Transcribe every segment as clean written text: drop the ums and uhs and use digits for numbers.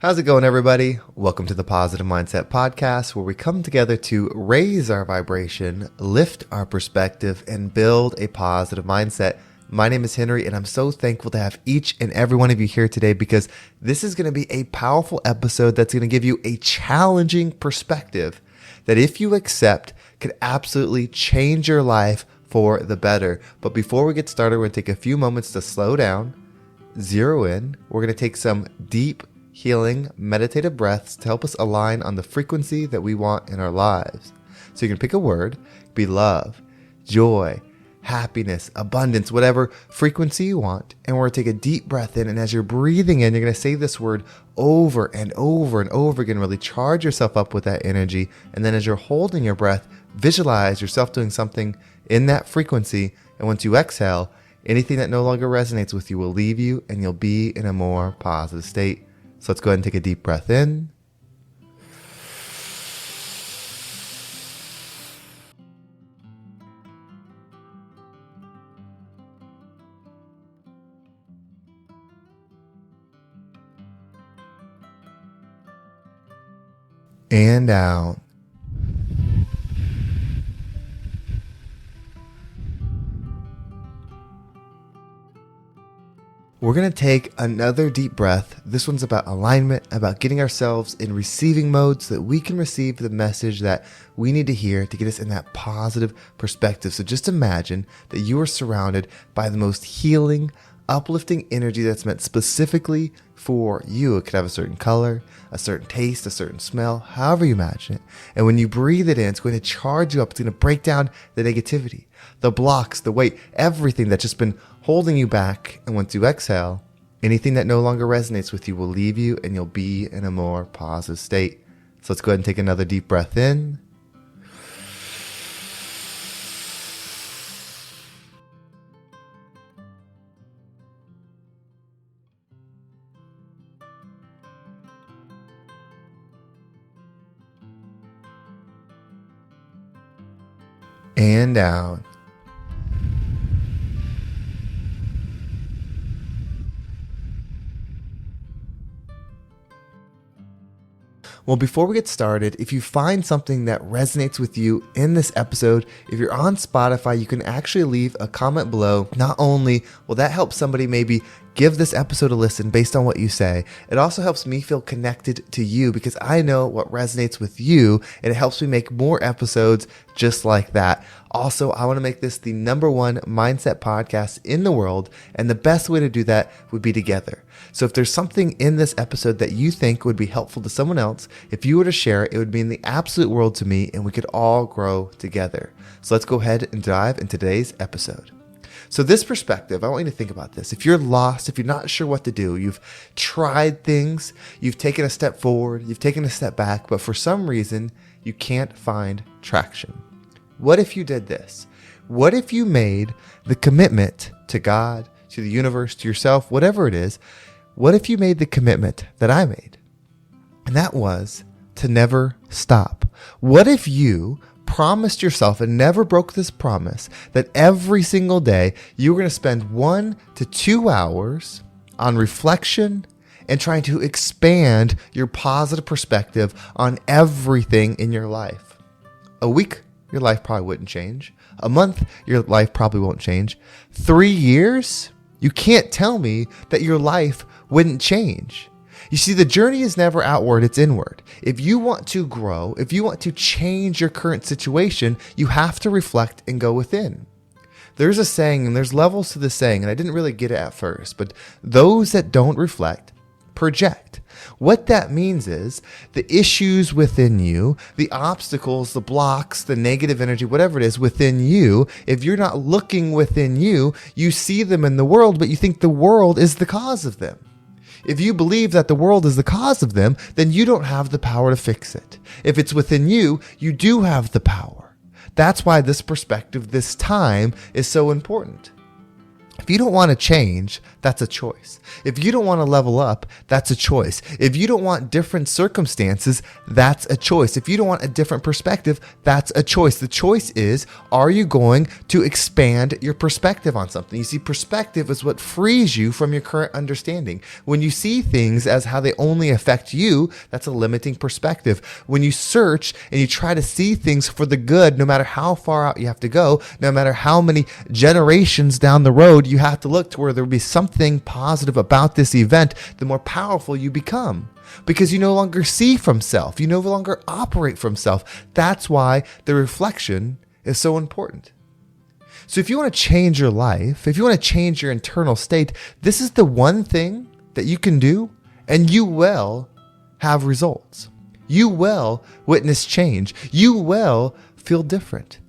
How's it going, everybody? Welcome to the Positive Mindset Podcast, where we come together to raise our vibration, lift our perspective, and build a positive mindset. My name is Henry, and I'm so thankful to have each and every one of you here today because this is going to be a powerful episode that's going to give you a challenging perspective that, if you accept, could absolutely change your life for the better. But before we get started, we're going to take a few moments to slow down, zero in. We're going to take some deep, healing, meditative breaths to help us align on the frequency that we want in our lives. So you can pick a word, be love, joy, happiness, abundance, whatever frequency you want. And we're going to take a deep breath in. And as you're breathing in, you're going to say this word over and over and over again. Really charge yourself up with that energy. And then as you're holding your breath, visualize yourself doing something in that frequency. And once you exhale, anything that no longer resonates with you will leave you and you'll be in a more positive state. So let's go ahead and take a deep breath in. And out. We're going to take another deep breath. This one's about alignment, about getting ourselves in receiving mode so that we can receive the message that we need to hear to get us in that positive perspective. So just imagine that you are surrounded by the most healing, uplifting energy that's meant specifically for you. It could have a certain color, a certain taste, a certain smell, however you imagine it. And when you breathe it in, it's going to charge you up. It's going to break down the negativity, the blocks, the weight, everything that's just been holding you back. And once you exhale, anything that no longer resonates with you will leave you and you'll be in a more positive state. So let's go ahead and take another deep breath in. And out. Well, before we get started, if you find something that resonates with you in this episode, if you're on Spotify, you can actually leave a comment below. Not only will that help somebody maybe give this episode a listen based on what you say, it also helps me feel connected to you because I know what resonates with you, and it helps me make more episodes just like that. Also, I want to make this the #1 mindset podcast in the world, and the best way to do that would be together. So if there's something in this episode that you think would be helpful to someone else, if you were to share it, it would mean the absolute world to me, and we could all grow together. So let's go ahead and dive into today's episode. So this perspective, I want you to think about this. If you're lost, if you're not sure what to do, you've tried things, you've taken a step forward, you've taken a step back, but for some reason, you can't find traction. What if you did this? What if you made the commitment to God, to the universe, to yourself, whatever it is? What if you made the commitment that I made? And that was to never stop. What if you promised yourself and never broke this promise that every single day you were going to spend 1 to 2 hours on reflection and trying to expand your positive perspective on everything in your life? A week, your life probably wouldn't change. A month, your life probably won't change. 3 years, you can't tell me that your life wouldn't change. You see, the journey is never outward, it's inward. If you want to grow, if you want to change your current situation, you have to reflect and go within. There's a saying, and there's levels to the saying, and I didn't really get it at first, but those that don't reflect, project. What that means is the issues within you, the obstacles, the blocks, the negative energy, whatever it is within you, if you're not looking within you, you see them in the world, but you think the world is the cause of them. If you believe that the world is the cause of them, then you don't have the power to fix it. If it's within you, you do have the power. That's why this perspective, this time, is so important. If you don't want to change, that's a choice. If you don't want to level up, that's a choice. If you don't want different circumstances, that's a choice. If you don't want a different perspective, that's a choice. The choice is, are you going to expand your perspective on something? You see, perspective is what frees you from your current understanding. When you see things as how they only affect you, that's a limiting perspective. When you search and you try to see things for the good, no matter how far out you have to go, no matter how many generations down the road you have to look to where there will be something positive about this event, the more powerful you become, because you no longer see from self. You no longer operate from self. That's why the reflection is so important. So if you want to change your life, if you want to change your internal state, this is the one thing that you can do, and you will have results. You will witness change. You will feel different.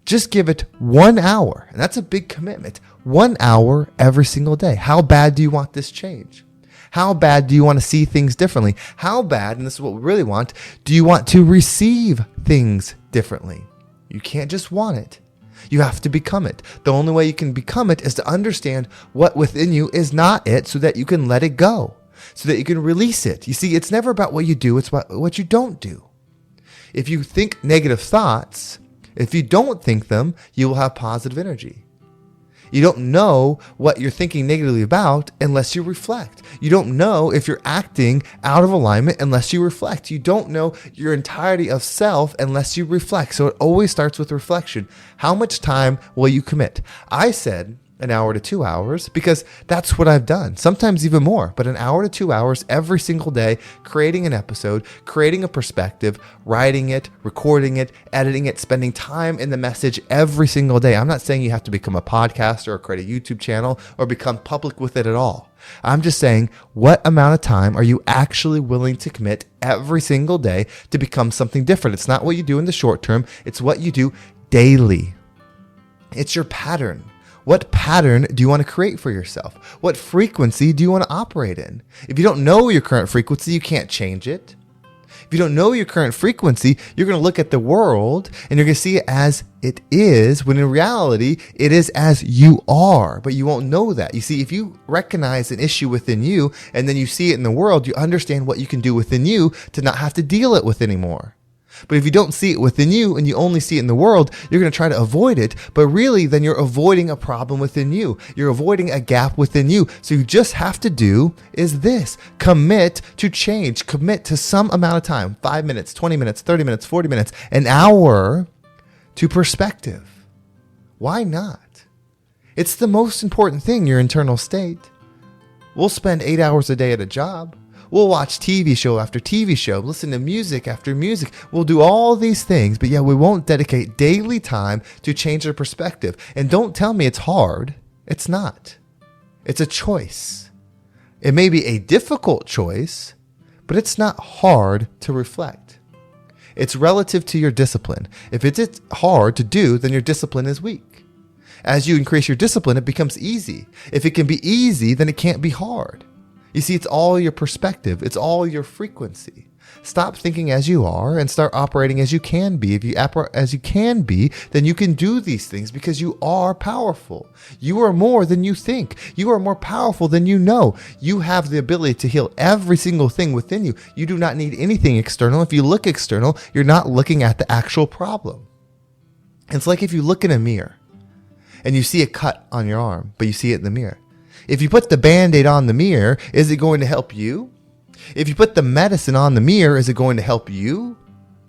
Just give it 1 hour, and that's a big commitment. 1 hour every single day. How bad do you want this change? How bad do you want to see things differently? How bad, and this is what we really want, do you want to receive things differently? You can't just want it. You have to become it. The only way you can become it is to understand what within you is not it, so that you can let it go, so that you can release it. You see, it's never about what you do, it's about what you don't do. If you think negative thoughts, if you don't think them, you will have positive energy. You don't know what you're thinking negatively about unless you reflect. You don't know if you're acting out of alignment unless you reflect. You don't know your entirety of self unless you reflect. So it always starts with reflection. How much time will you commit? I said an hour to 2 hours because that's what I've done. Sometimes even more, but an hour to 2 hours every single day, creating an episode, creating a perspective, writing it, recording it, editing it, spending time in the message every single day. I'm not saying you have to become a podcaster or create a YouTube channel or become public with it at all. I'm just saying, what amount of time are you actually willing to commit every single day to become something different? It's not what you do in the short term. It's what you do daily. It's your pattern. What pattern do you want to create for yourself? What frequency do you want to operate in? If you don't know your current frequency, you can't change it. If you don't know your current frequency, you're going to look at the world and you're going to see it as it is, when in reality, it is as you are, but you won't know that. You see, if you recognize an issue within you and then you see it in the world, you understand what you can do within you to not have to deal it with anymore. But if you don't see it within you and you only see it in the world, you're going to try to avoid it. But really, then you're avoiding a problem within you. You're avoiding a gap within you. So you just have to do is this. Commit to change. Commit to some amount of time. 5 minutes, 20 minutes, 30 minutes, 40 minutes, an hour to perspective. Why not? It's the most important thing, your internal state. We'll spend 8 hours a day at a job. We'll watch TV show after TV show, listen to music after music. We'll do all these things, but yet we won't dedicate daily time to change our perspective. And don't tell me it's hard. It's not. It's a choice. It may be a difficult choice, but it's not hard to reflect. It's relative to your discipline. If it's hard to do, then your discipline is weak. As you increase your discipline, it becomes easy. If it can be easy, then it can't be hard. You see, it's all your perspective. It's all your frequency. Stop thinking as you are and start operating as you can be. If you operate as you can be, then you can do these things because you are powerful. You are more than you think. You are more powerful than you know. You have the ability to heal every single thing within you. You do not need anything external. If you look external, you're not looking at the actual problem. It's like if you look in a mirror and you see a cut on your arm, but you see it in the mirror. If you put the Band-Aid on the mirror, is it going to help you? If you put the medicine on the mirror, is it going to help you?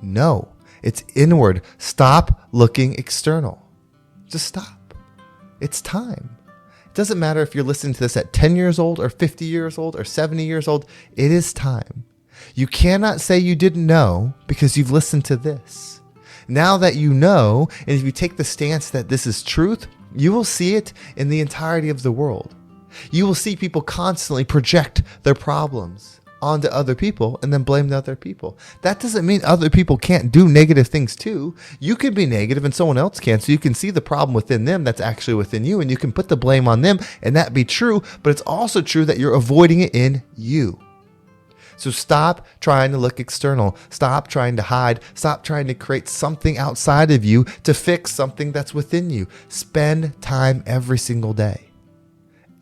No, it's inward. Stop looking external. Just stop. It's time. It doesn't matter if you're listening to this at 10 years old or 50 years old or 70 years old. It is time. You cannot say you didn't know because you've listened to this. Now that you know, and if you take the stance that this is truth, you will see it in the entirety of the world. You will see people constantly project their problems onto other people and then blame the other people. That doesn't mean other people can't do negative things too. You can be negative and someone else can, so you can see the problem within them that's actually within you, and you can put the blame on them and that be true, but it's also true that you're avoiding it in you. So stop trying to look external. Stop trying to hide. Stop trying to create something outside of you to fix something that's within you. Spend time every single day.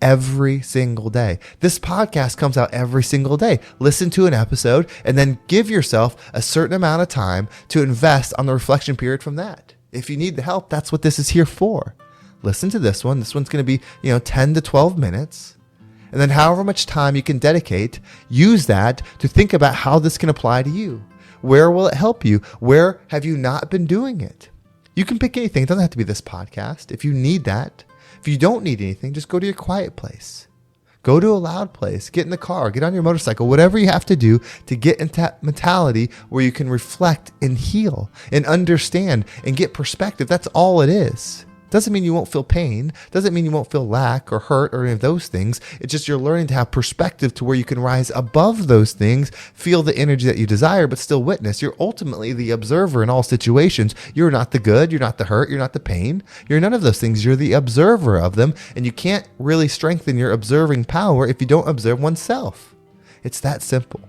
every single day. This podcast comes out every single day. Listen to an episode and then give yourself a certain amount of time to invest on the reflection period from that. If you need the help, that's what this is here for. Listen to this one. This one's going to be, 10 to 12 minutes. And then however much time you can dedicate, use that to think about how this can apply to you. Where will it help you? Where have you not been doing it? You can pick anything. It doesn't have to be this podcast. If you need that, if you don't need anything, just go to your quiet place. Go to a loud place. Get in the car. Get on your motorcycle. Whatever you have to do to get into that mentality where you can reflect and heal and understand and get perspective. That's all it is. Doesn't mean you won't feel pain. Doesn't mean you won't feel lack or hurt or any of those things. It's just you're learning to have perspective to where you can rise above those things, feel the energy that you desire, but still witness. You're ultimately the observer in all situations. You're not the good. You're not the hurt. You're not the pain. You're none of those things. You're the observer of them. And you can't really strengthen your observing power if you don't observe oneself. It's that simple.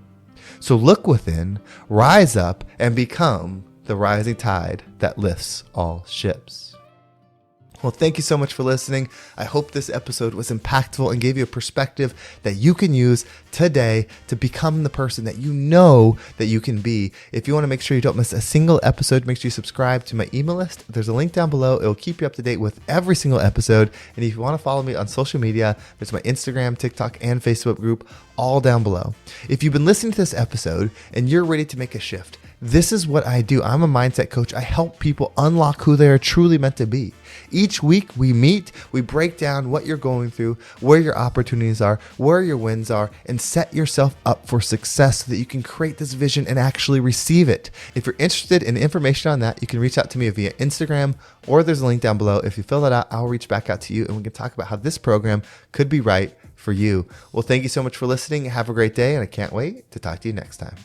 So look within, rise up, and become the rising tide that lifts all ships. Well, thank you so much for listening. I hope this episode was impactful and gave you a perspective that you can use today to become the person that you know that you can be. If you want to make sure you don't miss a single episode, make sure you subscribe to my email list. There's a link down below. It'll keep you up to date with every single episode. And if you want to follow me on social media, there's my Instagram, TikTok, and Facebook group all down below. If you've been listening to this episode and you're ready to make a shift, this is what I do. I'm a mindset coach. I help people unlock who they are truly meant to be. Each week we meet, we break down what you're going through, where your opportunities are, where your wins are, and set yourself up for success so that you can create this vision and actually receive it. If you're interested in information on that, you can reach out to me via Instagram, or there's a link down below. If you fill that out, I'll reach back out to you and we can talk about how this program could be right for you. Well, thank you so much for listening. Have a great day, and I can't wait to talk to you next time.